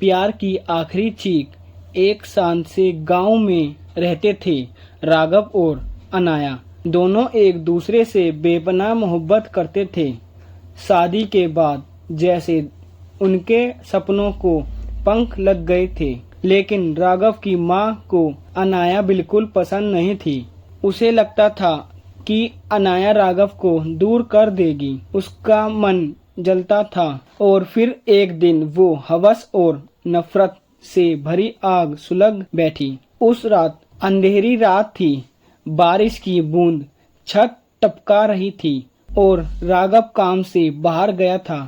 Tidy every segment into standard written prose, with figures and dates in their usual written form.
प्यार की आखिरी चीख। एक शांत से गांव में रहते थे राघव और अनाया। दोनों एक दूसरे से बेपनाह मोहब्बत करते थे। शादी के बाद जैसे उनके सपनों को पंख लग गए थे, लेकिन राघव की माँ को अनाया बिल्कुल पसंद नहीं थी। उसे लगता था कि अनाया राघव को दूर कर देगी। उसका मन जलता था और फिर एक दिन वो हवस और नफरत से भरी आग सुलग बैठी। उस रात अंधेरी रात थी। बारिश की बूंद छत टपका रही थी और राघव काम से बाहर गया था।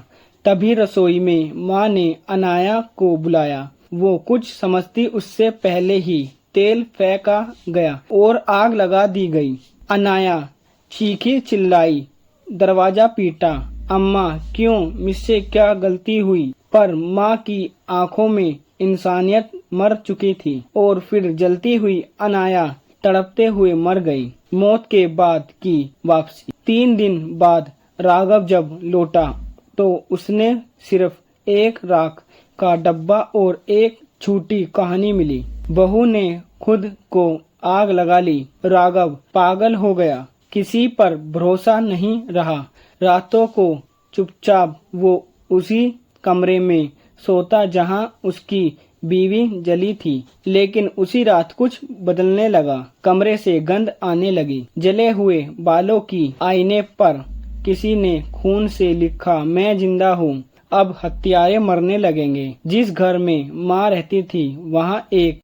तभी रसोई में माँ ने अनाया को बुलाया। वो कुछ समझती उससे पहले ही तेल फेंका गया और आग लगा दी गई। अनाया चीखी चिल्लाई, दरवाजा पीटा, अम्मा क्यों, मुझसे क्या गलती हुई? पर माँ की आंखों में इंसानियत मर चुकी थी और फिर जलती हुई अनाया तड़पते हुए मर गई। मौत के बाद की वापसी। 3 दिन बाद राघव जब लौटा तो उसने सिर्फ एक राख का डब्बा और एक छोटी कहानी मिली। बहू ने खुद को आग लगा ली। राघव पागल हो गया। किसी पर भरोसा नहीं रहा। रातों को चुपचाप वो उसी कमरे में सोता जहां उसकी बीवी जली थी। लेकिन उसी रात कुछ बदलने लगा। कमरे से गंध आने लगी। जले हुए बालों की आईने पर किसी ने खून से लिखा, मैं जिंदा हूँ, अब हत्यारे मरने लगेंगे। जिस घर में माँ रहती थी वहाँ एक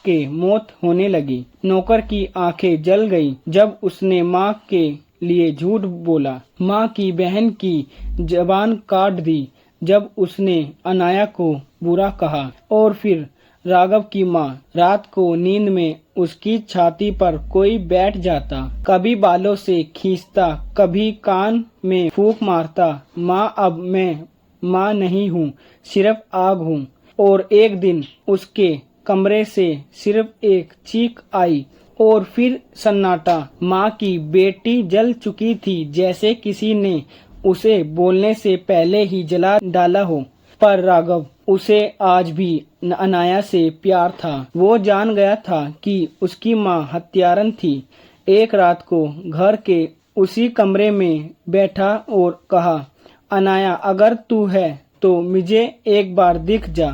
के मौत होने लगी। नौकर की आंखें जल गईं जब उसने माँ के लिए झूठ बोला। माँ की बहन की जबान काट दी जब उसने अनाया को बुरा कहा। और फिर राघव की माँ। रात को नींद में उसकी छाती पर कोई बैठ जाता, कभी बालों से खींचता, कभी कान में फूंक मारता। माँ, अब मैं माँ नहीं हूँ, सिर्फ आग हूँ। और एक दिन उसके कमरे से सिर्फ एक चीख आई और फिर सन्नाटा। माँ की बेटी जल चुकी थी, जैसे किसी ने उसे बोलने से पहले ही जला डाला हो। पर राघव, उसे आज भी अनाया से प्यार था। वो जान गया था कि उसकी माँ हत्यारन थी। एक रात को घर के उसी कमरे में बैठा और कहा, अनाया अगर तू है तो मुझे एक बार दिख जा।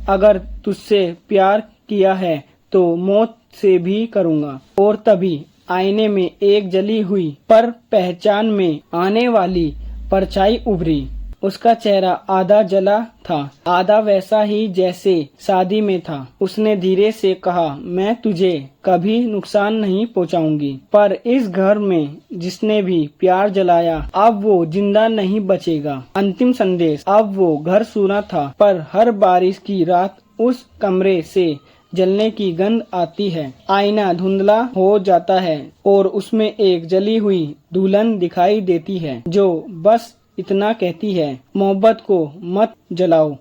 अगर तुझसे प्यार किया है तो मौत से भी करूँगा। और तभी आईने में एक जली हुई पर पहचान में आने वाली परछाई उभरी। उसका चेहरा आधा जला था, आधा वैसा ही जैसे शादी में था। उसने धीरे से कहा, मैं तुझे कभी नुकसान नहीं पहुंचाऊंगी, पर इस घर में जिसने भी प्यार जलाया अब वो जिंदा नहीं बचेगा। अंतिम संदेश। अब वो घर सूना था, पर हर बारिश की रात उस कमरे से जलने की गंध आती है। आईना धुंधला हो जाता है और उसमें एक जली हुई दुल्हन दिखाई देती है जो बस इतना कहती है, मोहब्बत को मत जलाओ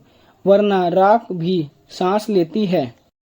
वरना राख भी सांस लेती है।